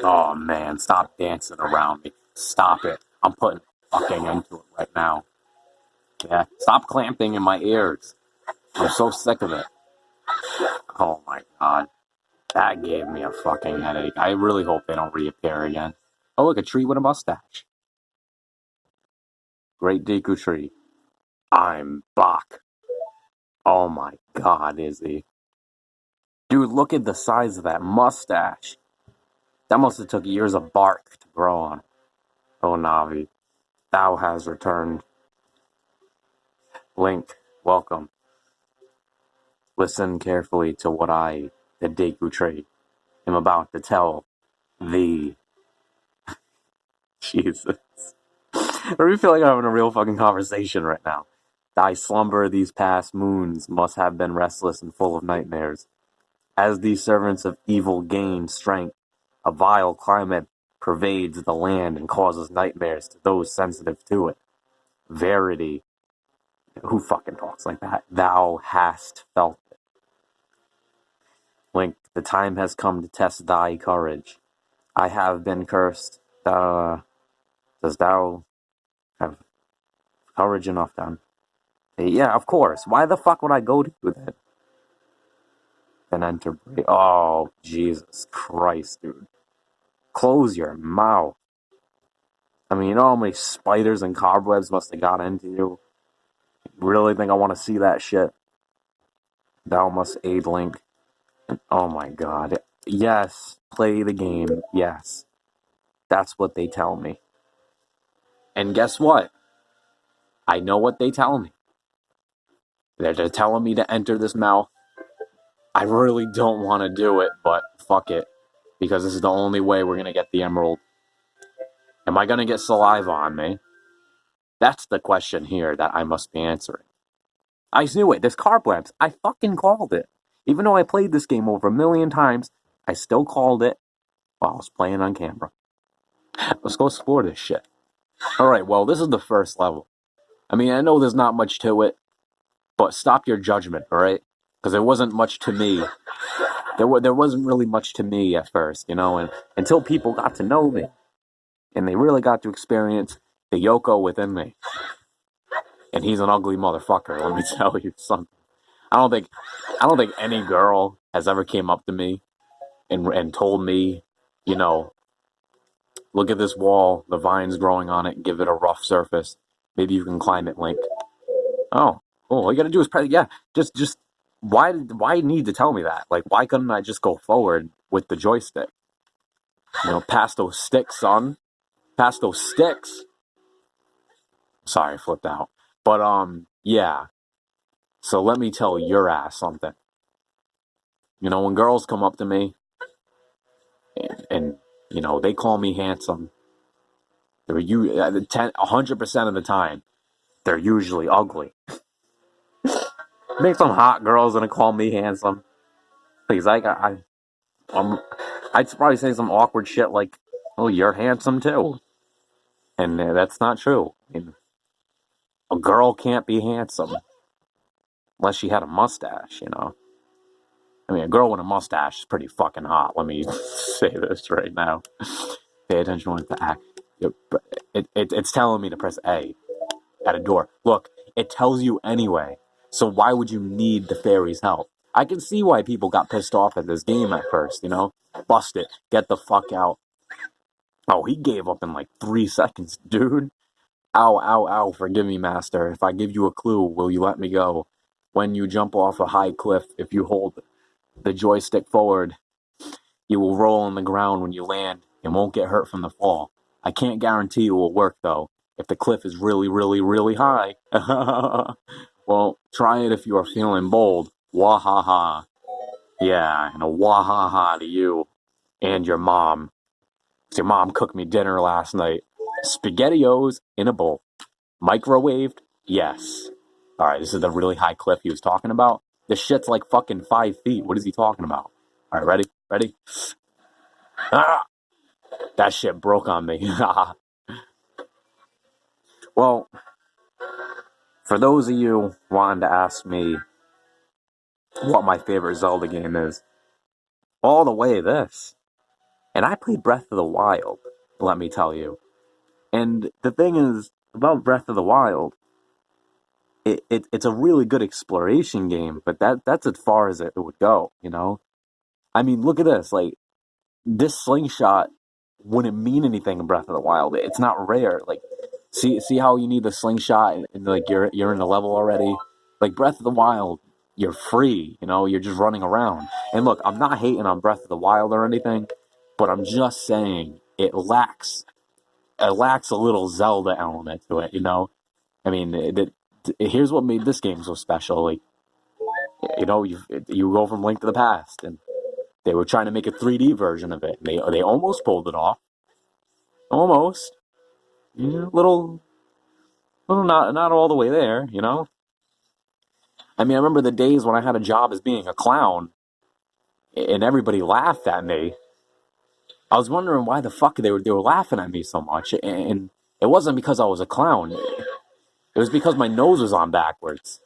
Oh man, stop dancing around me. Stop it. I'm putting fucking into it right now. Yeah, stop clamping in my ears. I'm so sick of it. Oh my god. That gave me a fucking headache. I really hope they don't reappear again. Oh, look, a tree with a mustache. Great Deku tree. I'm Bach. Oh my god, is he? Dude, look at the size of that mustache. That must have took years of bark to grow on. Oh, Navi, thou has returned. Link, welcome. Listen carefully to what I, the Deku tree, am about to tell thee. Jesus. I really feel like I'm having a real fucking conversation right now. Thy slumber these past moons must have been restless and full of nightmares. As these servants of evil gain strength, a vile climate pervades the land and causes nightmares to those sensitive to it. Verity. Who fucking talks like that? Thou hast felt it. Link, the time has come to test thy courage. I have been cursed. Does thou have courage enough then? Yeah, of course. Why the fuck would I go to that? Then enter. Oh, Jesus Christ, dude. Close your mouth. I mean, you know how many spiders and cobwebs must have got into you? Really think I want to see that shit? Thou must aid Link. Oh my god. Yes, play the game. Yes. That's what they tell me. And guess what? I know what they tell me. They're telling me to enter this mouth. I really don't want to do it, but fuck it. Because this is the only way we're going to get the emerald. Am I going to get saliva on me? That's the question here that I must be answering. I knew it. There's cobwebs. I fucking called it. Even though I played this game over 1,000,000 times, I still called it while I was playing on camera. Let's go explore this shit. Alright, well, this is the first level. I mean, I know there's not much to it, but stop your judgment, alright? Because there wasn't much to me. There wasn't really much to me at first, you know, and until people got to know me. And they really got to experience the Yoko within me. And he's an ugly motherfucker, let me tell you something. I don't think any girl has ever came up to me and told me, you know, look at this wall, the vines growing on it, give it a rough surface. Maybe you can climb it, Link. Oh, all you gotta do is press. Yeah, just why need to tell me that? Like, why couldn't I just go forward with the joystick? You know, past those sticks, son. Past those sticks. Sorry, I flipped out. But yeah. So let me tell your ass something. You know, when girls come up to me and you know, they call me handsome, they're 100% of the time, they're usually ugly. Make some hot girls gonna call me handsome. Please, I'd probably say some awkward shit like, "Oh, you're handsome too," and that's not true. I mean, a girl can't be handsome unless she had a mustache, you know. I mean, a girl with a mustache is pretty fucking hot. Let me say this right now. Pay attention to the act. It's telling me to press A at a door. Look, it tells you anyway. So why would you need the fairy's help? I can see why people got pissed off at this game at first, you know? Bust it. Get the fuck out. Oh, he gave up in like 3 seconds, dude. Ow, ow, ow, forgive me, master. If I give you a clue, will you let me go? When you jump off a high cliff, if you hold the joystick forward, you will roll on the ground when you land and won't get hurt from the fall. I can't guarantee it will work, though, if the cliff is really, really, really high. Well, try it if you are feeling bold. Wahaha. Yeah, and a wahaha to you and your mom. 'Cause your mom cooked me dinner last night. SpaghettiOs in a bowl. Microwaved? Yes. Alright, this is the really high cliff he was talking about. This shit's like fucking 5 feet. What is he talking about? Alright, ready? Ready? Ah! That shit broke on me. Well, for those of you wanting to ask me what my favorite Zelda game is, all the way this. And I played Breath of the Wild, let me tell you. And the thing is about Breath of the Wild, it's a really good exploration game, but that's as far as it would go, you know? I mean, look at this. Like, this slingshot wouldn't mean anything in Breath of the Wild. It's not rare. Like, see how you need the slingshot and like you're in the level already. Like Breath of the Wild, you're free. You know, you're just running around. And look, I'm not hating on Breath of the Wild or anything, but I'm just saying it lacks a little Zelda element to it. You know, I mean, here's what made this game so special. Like, you know, you go from Link to the Past and they were trying to make a 3D version of it. They almost pulled it off. Almost. Yeah, little not all the way there, you know? I mean, I remember the days when I had a job as being a clown and everybody laughed at me. I was wondering why the fuck they were laughing at me so much. And it wasn't because I was a clown. It was because my nose was on backwards.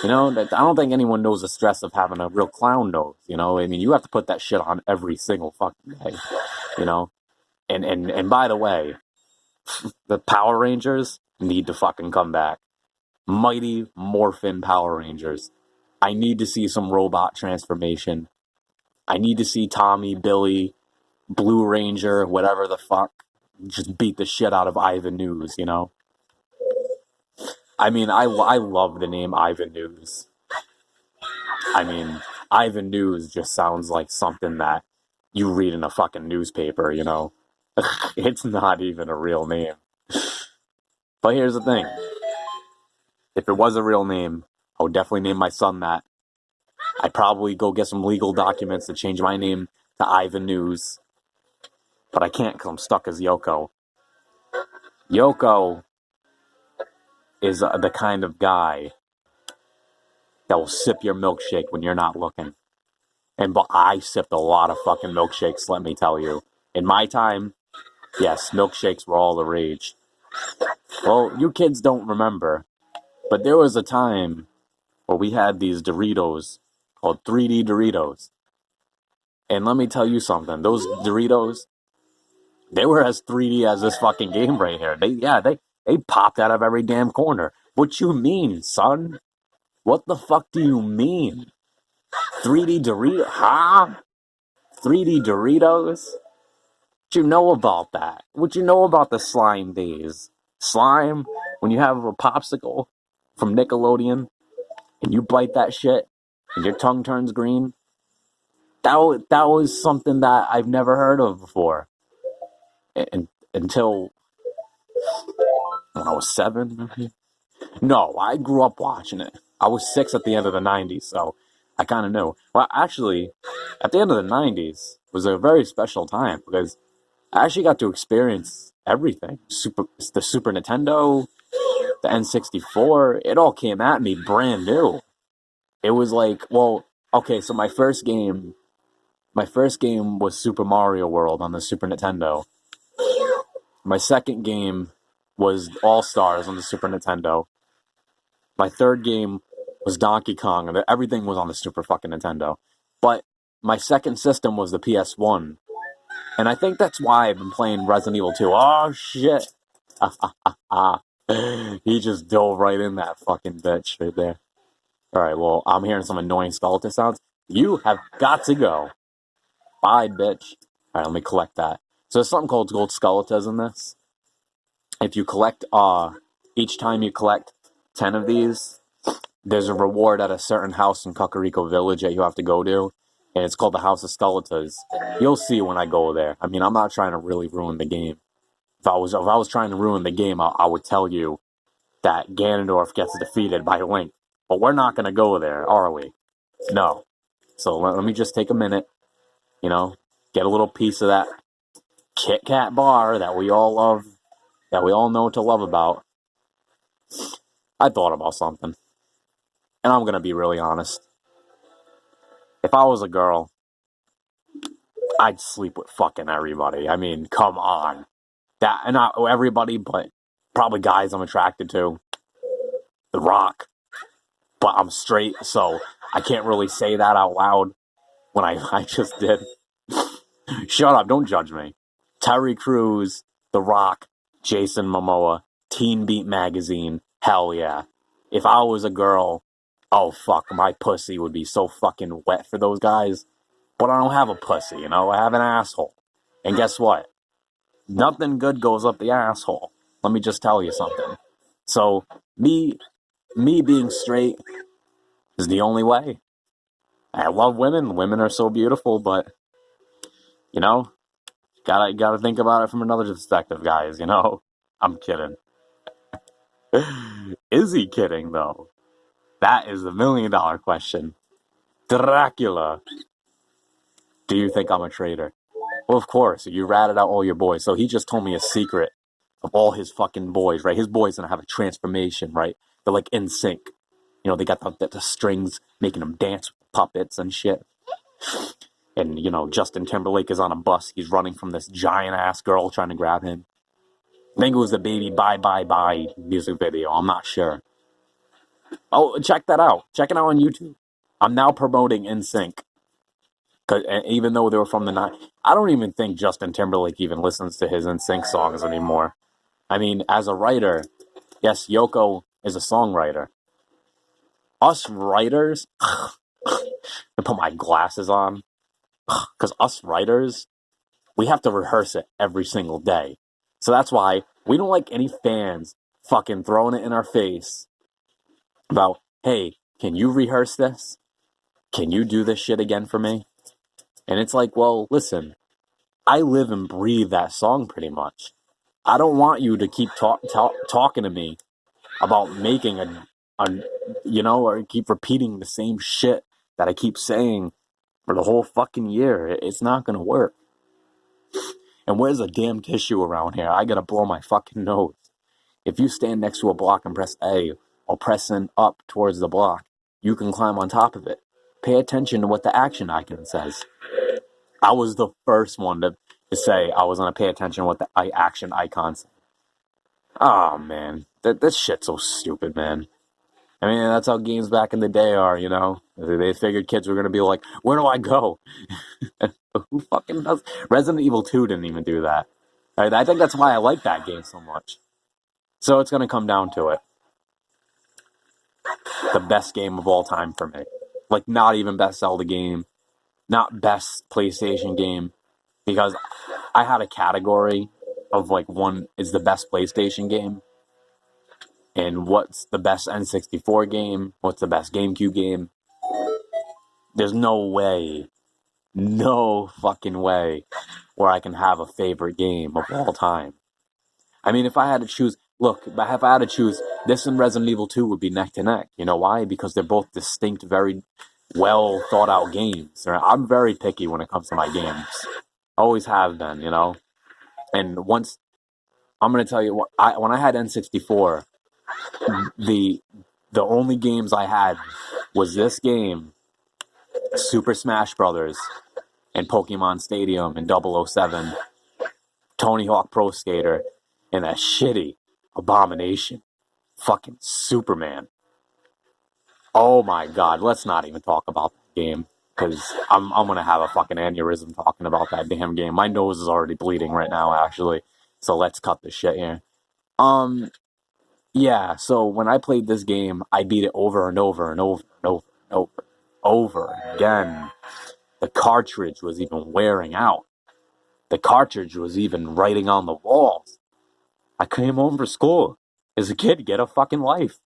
You know, I don't think anyone knows the stress of having a real clown nose, you know? I mean, you have to put that shit on every single fucking day, you know? And by the way, the Power Rangers need to fucking come back. Mighty Morphin Power Rangers. I need to see some robot transformation. I need to see Tommy, Billy, Blue Ranger, whatever the fuck, just beat the shit out of Ivan News, you know? I mean, I love the name Ivan News. I mean, Ivan News just sounds like something that you read in a fucking newspaper, you know? It's not even a real name. But here's the thing. If it was a real name, I would definitely name my son that. I'd probably go get some legal documents to change my name to Ivan News. But I can't because I'm stuck as Yoko. Yoko is the kind of guy that will sip your milkshake when you're not looking. But I sipped a lot of fucking milkshakes, let me tell you. In my time, yes, milkshakes were all the rage. Well, you kids don't remember, but there was a time where we had these Doritos called 3D Doritos. And let me tell you something, those Doritos, they were as 3D as this fucking game right here. They popped out of every damn corner. What you mean, son? What the fuck do you mean? 3D Doritos? Huh? 3D Doritos? What you know about that? What you know about the slime days? Slime, when you have a popsicle from Nickelodeon and you bite that shit and your tongue turns green, that was something that I've never heard of before. Until when I was 7. No, I grew up watching it. I was 6 at the end of the 90s, so I kind of knew. Well, actually, at the end of the 90s was a very special time because I actually got to experience everything. The Super Nintendo, the N64, it all came at me brand new. It was like, well, okay, so my first game was Super Mario World on the Super Nintendo. My second game was All Stars on the Super Nintendo. My third game was Donkey Kong, and everything was on the Super fucking Nintendo. But my second system was the PS1. And I think that's why I've been playing Resident Evil 2. Oh, shit. He just dove right in that fucking bitch right there. Alright, well, I'm hearing some annoying skeleton sounds. You have got to go. Bye, bitch. Alright, let me collect that. So there's something called gold skeletons in this. If you collect, each time you collect 10 of these, there's a reward at a certain house in Kokiri Village that you have to go to, and it's called the House of Skeletons. You'll see when I go there. I mean, I'm not trying to really ruin the game. If I was trying to ruin the game, I would tell you that Ganondorf gets defeated by Link. But we're not going to go there, are we? No. So let me just take a minute, you know, get a little piece of that Kit Kat bar that we all love, that we all know to love about. I thought about something. And I'm going to be really honest. If I was a girl, I'd sleep with fucking everybody. I mean, come on. Not everybody, but probably guys I'm attracted to. The Rock. But I'm straight, so I can't really say that out loud when I just did. Shut up, don't judge me. Terry Crews, The Rock, Jason Momoa, Teen Beat Magazine, hell yeah. If I was a girl, oh fuck, my pussy would be so fucking wet for those guys. But I don't have a pussy, you know, I have an asshole. And guess what? Nothing good goes up the asshole. Let me just tell you something. So, me being straight is the only way. I love women. Women are so beautiful, but, you know, gotta think about it from another perspective, guys, you know? I'm kidding. Is he kidding, though? That is the $1,000,000 question. Dracula. Do you think I'm a traitor? Well, of course. You ratted out all your boys. So he just told me a secret of all his fucking boys, right? His boys gonna have a transformation, right? They're like in sync. You know, they got the strings making them dance with puppets and shit. And, you know, Justin Timberlake is on a bus. He's running from this giant-ass girl trying to grab him. I think it was the Baby Bye Bye Bye music video. I'm not sure. Oh, check that out. Check it out on YouTube. I'm now promoting NSYNC. Cause even though they were from the 90s, I don't even think Justin Timberlake even listens to his NSYNC songs anymore. I mean, as a writer, yes, Yoko is a songwriter. Us writers, I put my glasses on, because us writers, we have to rehearse it every single day. So that's why we don't like any fans fucking throwing it in our face about, hey, can you rehearse this? Can you do this shit again for me? And it's like, well, listen, I live and breathe that song pretty much. I don't want you to keep talking to me about making you know, or keep repeating the same shit that I keep saying for the whole fucking year. It's not gonna work. And where's a damn tissue around here? I gotta blow my fucking nose. If you stand next to a block and press A, or pressing up towards the block, you can climb on top of it. Pay attention to what the action icon says. I was the first one to say I was gonna pay attention to what the action icon said. Oh man, this shit's so stupid, man. I mean, that's how games back in the day are, you know? They figured kids were gonna be like, where do I go? Who fucking does? Resident Evil 2 didn't even do that. I think that's why I like that game so much. So it's gonna come down to it. The best game of all time for me. Like, not even best Zelda game, not best PlayStation game, because I had a category of like, one is the best PlayStation game, and what's the best N64 game, what's the best GameCube game. There's no fucking way where I can have a favorite game of all time. I mean, if I had to choose, if I had to choose, this and Resident Evil 2 would be neck to neck. You know why? Because they're both distinct, very well thought out games. I'm very picky when it comes to my games. Always have been, you know? And once, I'm going to tell you, when I had N64, the only games I had was this game, Super Smash Brothers, and Pokemon Stadium, and 007, Tony Hawk Pro Skater, and that shitty Abomination, fucking Superman. Oh my god, let's not even talk about that game, because I'm gonna have a fucking aneurysm talking about that damn game. My nose is already bleeding right now, actually, so let's cut the shit here. Yeah, so when I played this game, I beat it over and over and over and over again. The cartridge was even wearing out. The cartridge was even writing on the walls. I came home from school. As a kid, get a fucking life.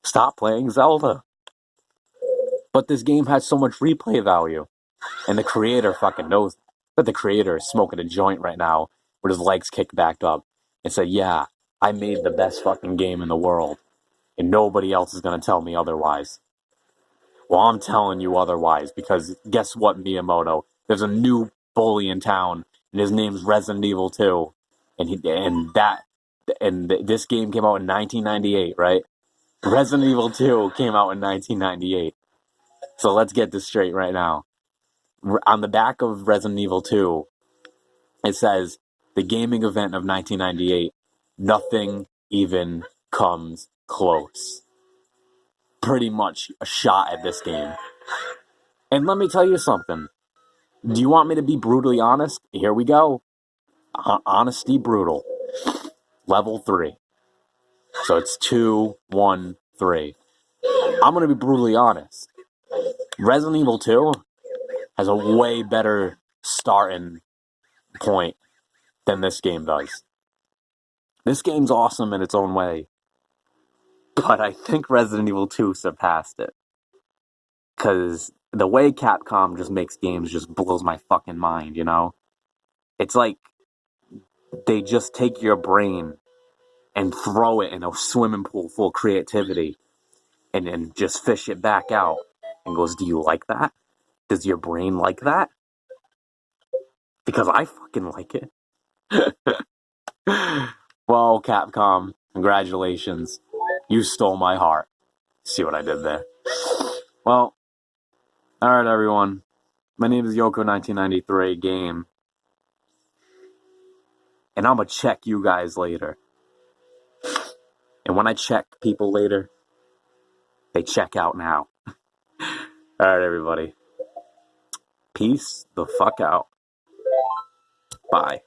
Stop playing Zelda. But this game has so much replay value. And the creator fucking knows that. But the creator is smoking a joint right now with his legs kicked back up and said, yeah, I made the best fucking game in the world. And nobody else is going to tell me otherwise. Well, I'm telling you otherwise, because guess what, Miyamoto? There's a new bully in town, and his name's Resident Evil 2. And this game came out in 1998, right? Resident Evil 2 came out in 1998. So let's get this straight right now. On the back of Resident Evil 2, it says, the gaming event of 1998, nothing even comes close. Pretty much a shot at this game. And let me tell you something. Do you want me to be brutally honest? Here we go. Honesty brutal. Level 3. So it's 2, 1, 3. I'm going to be brutally honest. Resident Evil 2 has a way better starting point than this game does. This game's awesome in its own way, but I think Resident Evil 2 surpassed it. Because the way Capcom just makes games just blows my fucking mind, you know? It's like they just take your brain and throw it in a swimming pool full of creativity and then just fish it back out and goes, do you like that? Does your brain like that? Because I fucking like it. Well, Capcom, congratulations. You stole my heart. See what I did there? Well, alright everyone. My name is Yoko1993 Game. And I'm gonna check you guys later. And when I check people later, they check out now. Alright everybody. Peace the fuck out. Bye.